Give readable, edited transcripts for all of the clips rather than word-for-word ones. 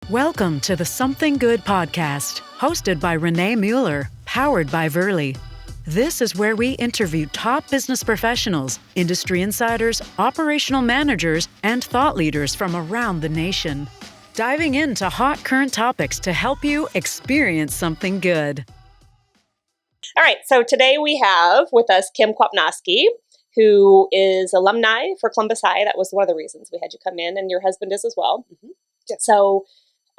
Welcome to the Something Good podcast, hosted by Renee Mueller, powered by Verly. This is where we interview top business professionals, industry insiders, operational managers, and thought leaders from around the nation, diving into hot current topics to help you experience something good. All right, so today we have with us Kim Kwapnioski, who is alumni for Columbus High. That was one of the reasons we had you come in, and your husband is as well. Mm-hmm. Yes. So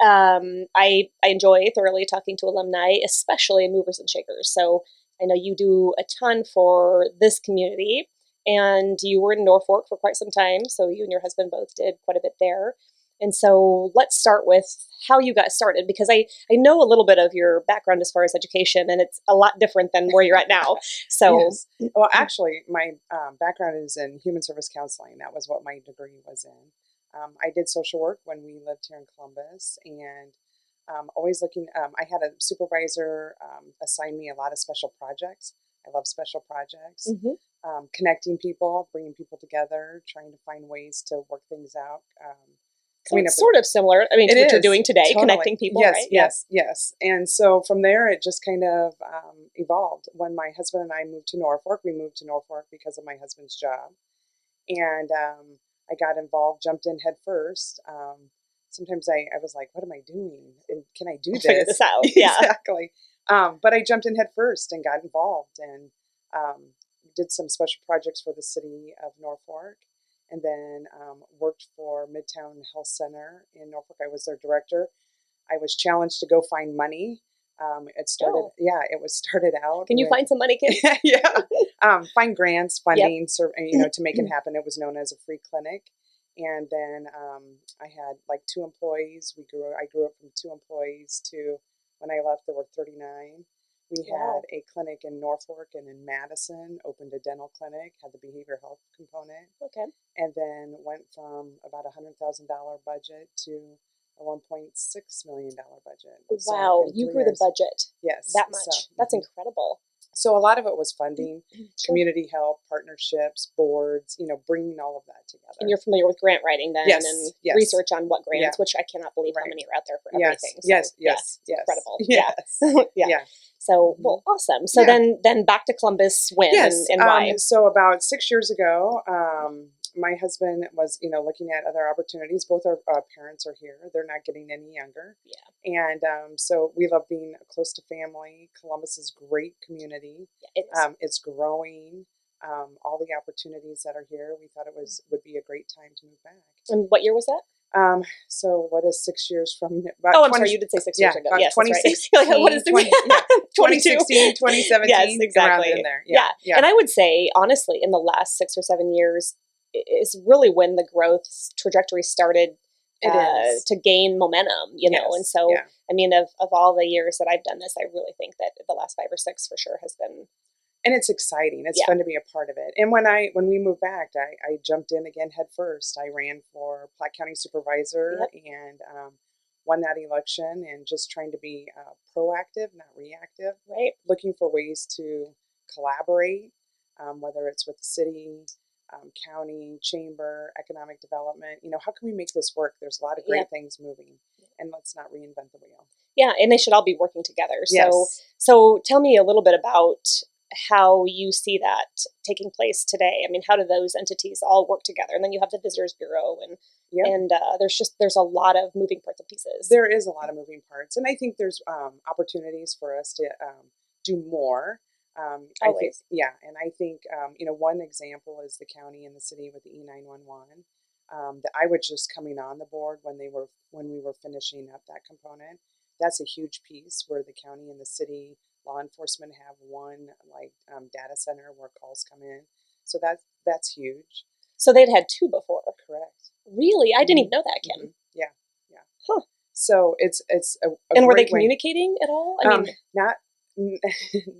I enjoy thoroughly talking to alumni, especially movers and shakers. So I know you do a ton for this community, and you were in Norfolk for quite some time. So you and your husband both did quite a bit there. And so let's start with how you got started, because I know a little bit of your background as far as education, and it's a lot different than where you're at now. So, yes. Well, actually, my background is in human service counseling. That was what my degree was in. I did social work when we lived here in Columbus, and always looking, I had a supervisor assign me a lot of special projects. I love special projects, connecting people, bringing people together, trying to find ways to work things out. So it's sort of similar, to what you're doing today, totally. Connecting people, yes, right? Yes. And so from there, it just kind of evolved. When my husband and I moved to Norfolk, we moved to Norfolk because of my husband's job. And I got involved, jumped in head first. Sometimes I was like, what am I doing? And can I do this? Figure this out, yeah. Exactly. But I jumped in head first and got involved and did some special projects for the city of Norfolk. And then worked for Midtown Health Center in Norfolk. I was their director. I was challenged to go find money. It was started out. Can you find some money, Kim? Find grants, funding, to make it happen. It was known as a free clinic. And then I had like 2 employees. I grew up from 2 employees to when I left, there were 39. We had a clinic in Norfolk and in Madison, opened a dental clinic, had the behavioral health component. Okay. And then went from about $100,000 budget to a $1.6 million budget. Wow, you grew the budget. Yes. That much. That's incredible. So a lot of it was funding, community help, partnerships, boards, bringing all of that together. And you're familiar with grant writing then, yes, and yes. research on what grants, which I cannot believe how many are out there for everything. Yes, so, yes. Incredible. Yes. Yeah. So, well, awesome. So then back to Columbus when and why? So about 6 years ago, my husband was, looking at other opportunities. Both our parents are here. They're not getting any younger. Yeah. And so we love being close to family. Columbus is a great community. Yeah, it's growing. All the opportunities that are here, we thought would be a great time to move back. And what year was that? So what is 6 years from? I'm sorry, you did say 6 years ago. Yes, 2016. Right. What is 2016, 2017. Yes, exactly. Around in there. Yeah. And I would say, honestly, in the last 6 or 7 years is really when the growth trajectory started to gain momentum, and so, of all the years that I've done this, I really think that the last 5 or 6 for sure has been. And it's exciting. It's fun to be a part of it. And when we moved back, I jumped in again head first. I ran for Platte County Supervisor and won that election, and just trying to be proactive, not reactive. Right. Looking for ways to collaborate, whether it's with the city, county, chamber, economic development. How can we make this work? There's a lot of great things moving, and let's not reinvent the wheel. Yeah, and they should all be working together. Yes. So tell me a little bit about how you see that taking place today. How do those entities all work together? And then you have the Visitors Bureau, and there's a lot of moving parts and pieces. There is a lot of moving parts, and I think there's opportunities for us to do more. Always. I think one example is the county and the city with the E911. That I was just coming on the board when we were finishing up that component. That's a huge piece where the county and the city law enforcement have one data center where calls come in. So that's huge. So they'd had 2 before. Correct. Really? I didn't even know that, Kim. Mm-hmm. Yeah. Huh. So it's a and were they way. Communicating at all? Not.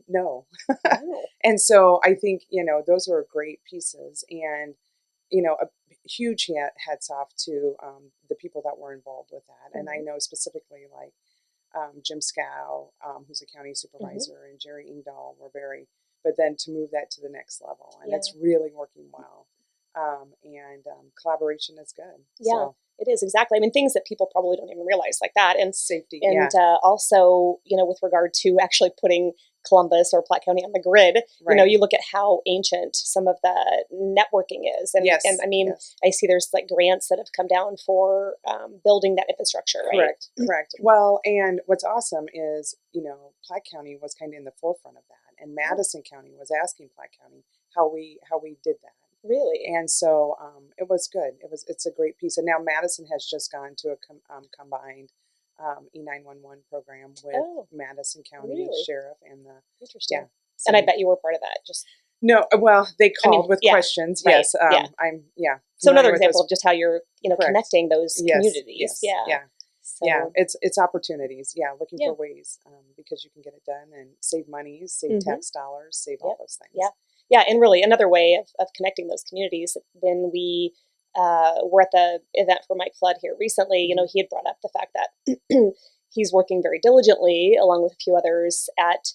No. And so I think, those were great pieces, and, a huge hats off to the people that were involved with that. And I know specifically Jim Scow, who's a county supervisor, and Jerry Ingdahl but then to move that to the next level, and it's really working well. And collaboration is good. Yeah. So. It is, exactly. I mean, things that people probably don't even realize like that. And Safety, and yeah. also, with regard to actually putting Columbus or Platte County on the grid, Right. you look at how ancient some of the networking is. And, Yes. and I mean, yes. I see there's like grants that have come down for building that infrastructure, right? Correct. Correct. Well, and what's awesome is, Platte County was kind of in the forefront of that, and Madison County was asking Platte County how we did that. Really? And so it was good. It's a great piece. And now Madison has just gone to a combined E911 program with Madison County Really? Sheriff and the Interesting. yeah. And I bet you were part of that. Just No, well, they called with yeah, questions. right, Yes, yeah. I'm So another familiar with example those. of just how you're, Correct. connecting those Yes, communities. yes, Yeah. yeah. So, Yeah, it's opportunities. Yeah, looking Yeah. for ways because you can get it done and save money, save tax dollars, save all those things. Yeah. Yeah. And really another way of connecting those communities, when we were at the event for Mike Flood here recently, he had brought up the fact that he's working very diligently along with a few others at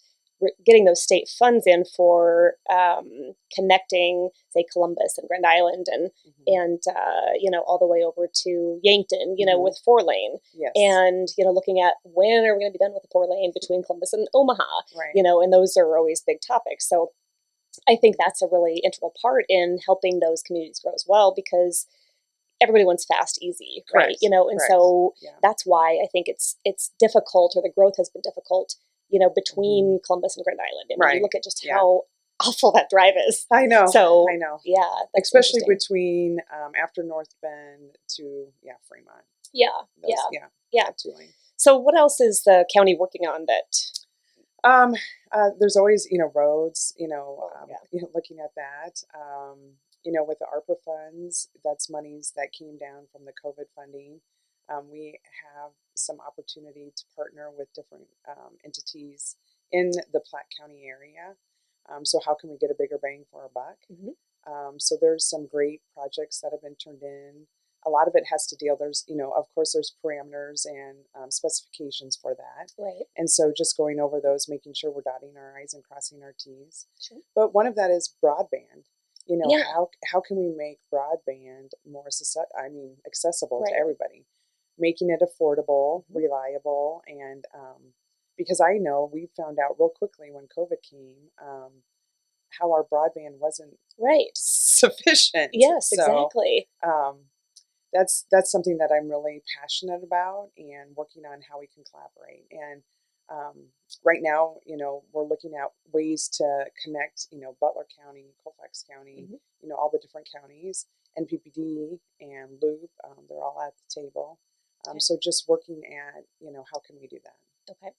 getting those state funds in for connecting, say, Columbus and Grand Island and all the way over to Yankton, with 4-lane. Yes. And, looking at when are we going to be done with the 4-lane between Columbus and Omaha, Right. and those are always big topics. So I think that's a really integral part in helping those communities grow as well, because everybody wants fast, easy, right? Correct. And Correct. so Yeah. that's why I think it's difficult, or the growth has been difficult, between Columbus and Grand Island. I mean, Right. you look at just how awful that drive is. I know. So I know. yeah, that's Especially interesting. between after North Bend to Fremont. Yeah, Those, yeah. that 2-lane. So what else is the county working on that? There's always roads. Looking at that. With the ARPA funds, that's monies that came down from the COVID funding. We have some opportunity to partner with different entities in the Platte County area. So how can we get a bigger bang for our buck? So there's some great projects that have been turned in. A lot of it has to deal, of course, there's parameters and specifications for that. Right. And so just going over those, making sure we're dotting our I's and crossing our T's. Sure. But one of that is broadband. Yeah. How can we make broadband more accessible Right. to everybody? Making it affordable, reliable, and because I know we found out real quickly when COVID came how our broadband wasn't right sufficient. Yes, So, exactly. That's something that I'm really passionate about, and working on how we can collaborate. And right now, we're looking at ways to connect, Butler County, Colfax County, all the different counties, NPPD and Loop, they're all at the table. Okay. So just working at, how can we do that? Okay.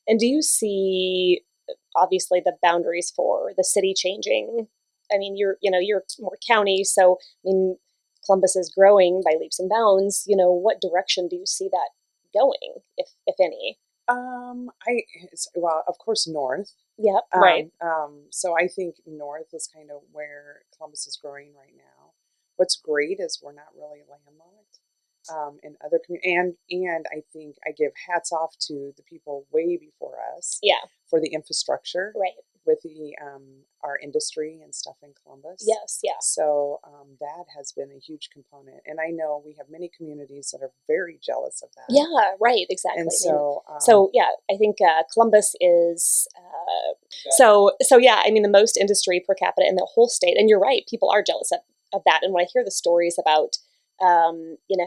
And do you see, obviously, the boundaries for the city changing? I mean, you're more county, so I mean, Columbus is growing by leaps and bounds. What direction do you see that going, if any? Well, of course, north. Yep. Right. So I think north is kind of where Columbus is growing right now. What's great is we're not really landlocked. In other communities, and I think I give hats off to the people way before us. Yeah. For the infrastructure. Right. With the our industry and stuff in Columbus. Yes. Yeah. So that has been a huge component, and I know we have many communities that are very jealous of that. Yeah. Right. Exactly. And so, yeah, I think Columbus is. So yeah, I mean, the most industry per capita in the whole state, and you're right, people are jealous of that. And when I hear the stories about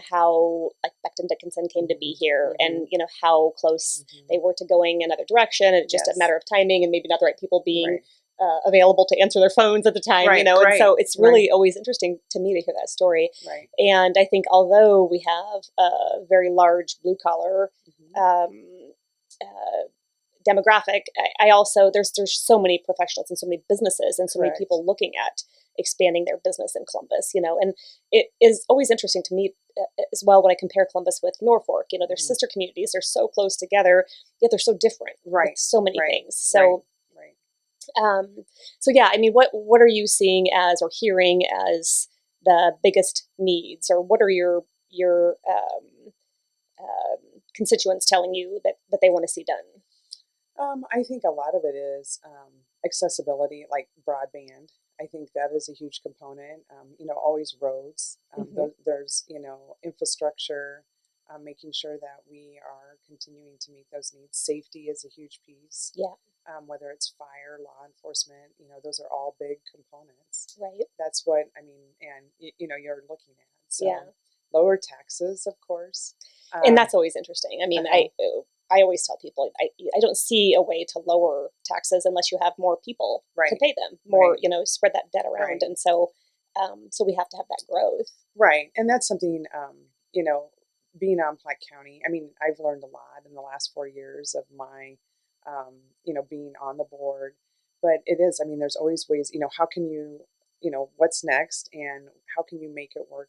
how like Becton Dickinson came to be here, and how close they were to going another direction, and just a matter of timing, and maybe not the right people being available to answer their phones at the time, and so it's really always interesting to me to hear that story. Right. And I think although we have a very large blue collar demographic, I also there's so many professionals and so many businesses and so many people looking at expanding their business in Columbus, and it is always interesting to me as well when I compare Columbus with Norfolk. They're sister communities, they're so close together, yet they're so different with so many things. So so yeah, I mean, what are you seeing as, or hearing as, the biggest needs, or what are your constituents telling you that they want to see done? I think a lot of it is accessibility, like broadband. I think that is a huge component. Always roads. There's, infrastructure, making sure that we are continuing to meet those needs. Safety is a huge piece. Yeah. Whether it's fire, law enforcement, those are all big components. Right. That's what, and, you're looking at. So Yeah. lower taxes, of course. And that's always interesting. I mean, I always tell people I don't see a way to lower taxes unless you have more people to pay them, more, spread that debt around. Right. And so we have to have that growth. Right. And that's something, being on Platte County, I've learned a lot in the last 4 years of my, being on the board. But it is, there's always ways, how can you, what's next and how can you make it work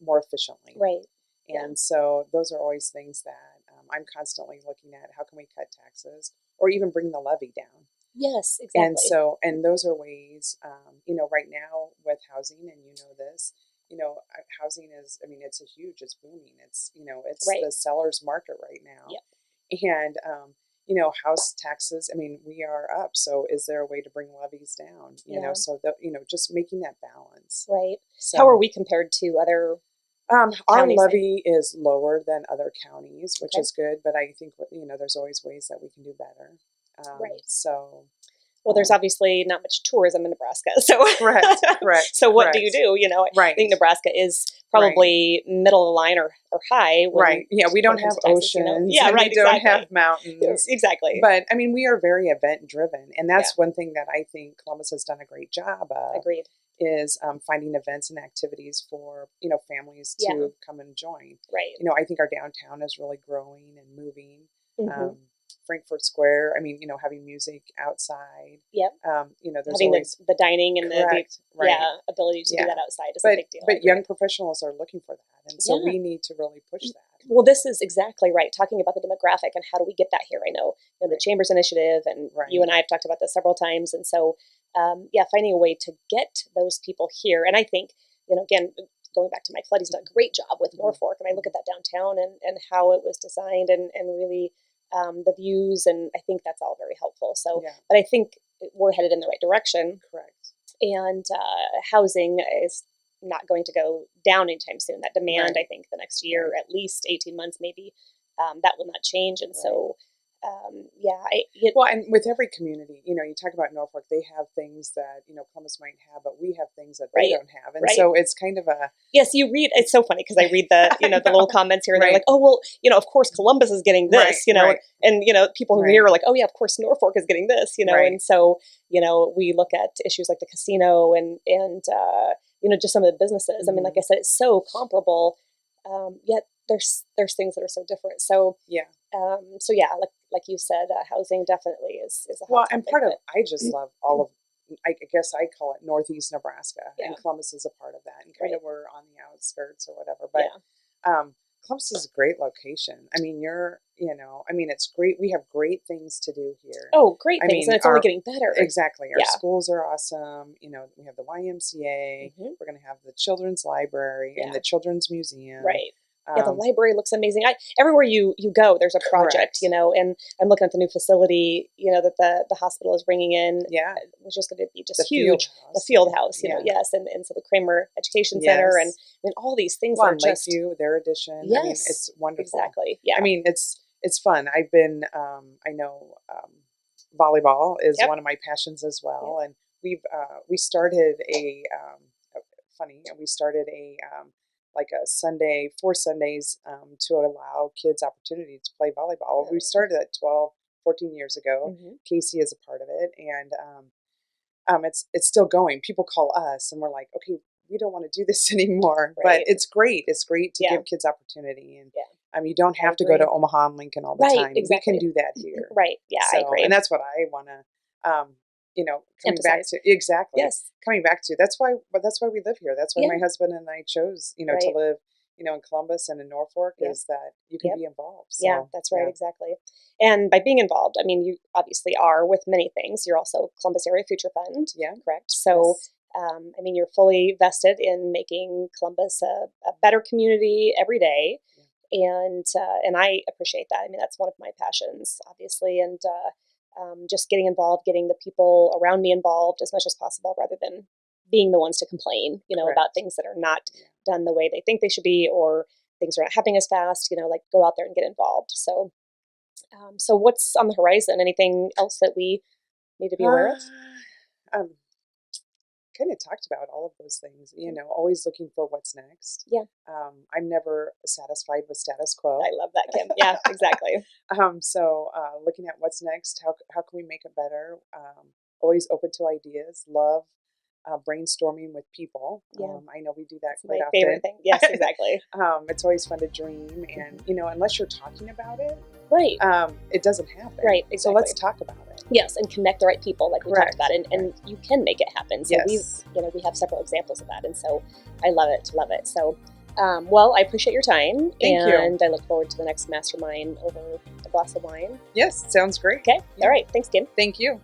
more efficiently? Right. And so those are always things that I'm constantly looking at. How can we cut taxes or even bring the levy down? Yes, exactly. And those are ways, right now with housing, and this, housing is, it's booming. It's, it's the seller's market right now. Yep. And, house taxes, we are up. So is there a way to bring levies down? So that, just making that balance. Right. So, how are we compared to other our levy is lower than other counties, which is good, but I think, there's always ways that we can do better. Right. So, well, there's obviously not much tourism in Nebraska. So, correct. So what do you do? I think Nebraska is probably middle of the line or high. Right. Yeah. We don't have oceans. Yeah. Right. We don't have mountains. Exactly. But we are very event driven. And that's one thing that I think Columbus has done a great job of. Agreed. Is finding events and activities for, families to come and join. Right. I think our downtown is really growing and moving. Mm-hmm. Frankfurt Square, having music outside. Yep. There's having always the dining and the ability to do that outside is a big deal. But young professionals are looking for that. And so we need to really push that. Well, this is exactly right. Talking about the demographic and how do we get that here? I know, the Chambers Initiative, and you and I have talked about this several times. And so, finding a way to get those people here. And I think, again, going back to Mike Flood, he's done a great job with Norfolk. And I look at that downtown and how it was designed and really the views. And I think that's all very helpful. So, but I think we're headed in the right direction. Correct. And housing is not going to go down anytime soon. That demand, I think, the next year, at least 18 months, maybe, that will not change. And so, and with every community, you talk about Norfolk, they have things that, Columbus might have, but we have things that they don't have. And so it's kind of a... Yes, you read, it's so funny because I read the, the little comments here and they're like, oh, well, of course Columbus is getting this, and, people who hear are like, oh yeah, of course Norfolk is getting this, and so, we look at issues like the casino and just some of the businesses. Mm-hmm. Like I said, it's so comparable, yet there's things that are so different. So, like you said, housing definitely is a hot topic, and part of, I just love all of, I guess I call it Northeast Nebraska, and Columbus is a part of that, and kind of we're on the outskirts or whatever, but Columbus is a great location. It's great. We have great things to do here. Oh, great things, and it's only getting better. Exactly. Our schools are awesome. We have the YMCA. Mm-hmm. We're going to have the Children's Library and the Children's Museum. Right. The library looks amazing. Everywhere you go, there's a project, and I'm looking at the new facility, that the hospital is bringing in, which is going to be just huge. The field house, yes, and so the Kramer Education Center, and all these things are just Lakeview, their addition. Yes, it's wonderful. Exactly. Yeah. It's fun. I've been, volleyball is one of my passions as well, and we started like a Sunday, 4 Sundays, to allow kids opportunity to play volleyball. We started at 12, 14 years ago. Mm-hmm. Casey is a part of it. And it's still going. People call us and we're like, okay, we don't want to do this anymore. But it's great. It's great to give kids opportunity. And you don't have to go to Omaha and Lincoln all the time. Exactly. We can do that here. Right. Yeah, I agree. And that's what I want to coming back to coming back to that's why we live here. That's why my husband and I chose to live in Columbus and in Norfolk is that you can be involved. So, that's right, exactly. And by being involved, you obviously are with many things. You're also Columbus Area Future Fund, correct? So you're fully vested in making Columbus a better community every day. And I appreciate that. That's one of my passions, obviously, and just getting involved, getting the people around me involved as much as possible, rather than being the ones to complain, Correct. about things that are not done the way they think they should be, or things are not happening as fast. Like go out there and get involved. So, so what's on the horizon? Anything else that we need to be aware of? Kind of talked about all of those things, always looking for what's next. Yeah. I'm never satisfied with status quo. I love that, Kim. Yeah, exactly. So looking at what's next, how can we make it better? Always open to ideas, love brainstorming with people. Yeah. I know we do that That's quite my often. favorite thing. Yes, exactly. It's always fun to dream, and unless you're talking about it, Right. it doesn't happen. Right, So let's talk about it. Yes, and connect the right people, like we Correct. talked about, and you can make it happen. So Yes. we have several examples of that, and so I love it. So, well, I appreciate your time, Thank you. and I look forward to the next mastermind over a glass of wine. Yes, sounds great. Okay, Yeah. all right, thanks, Kim. Thank you.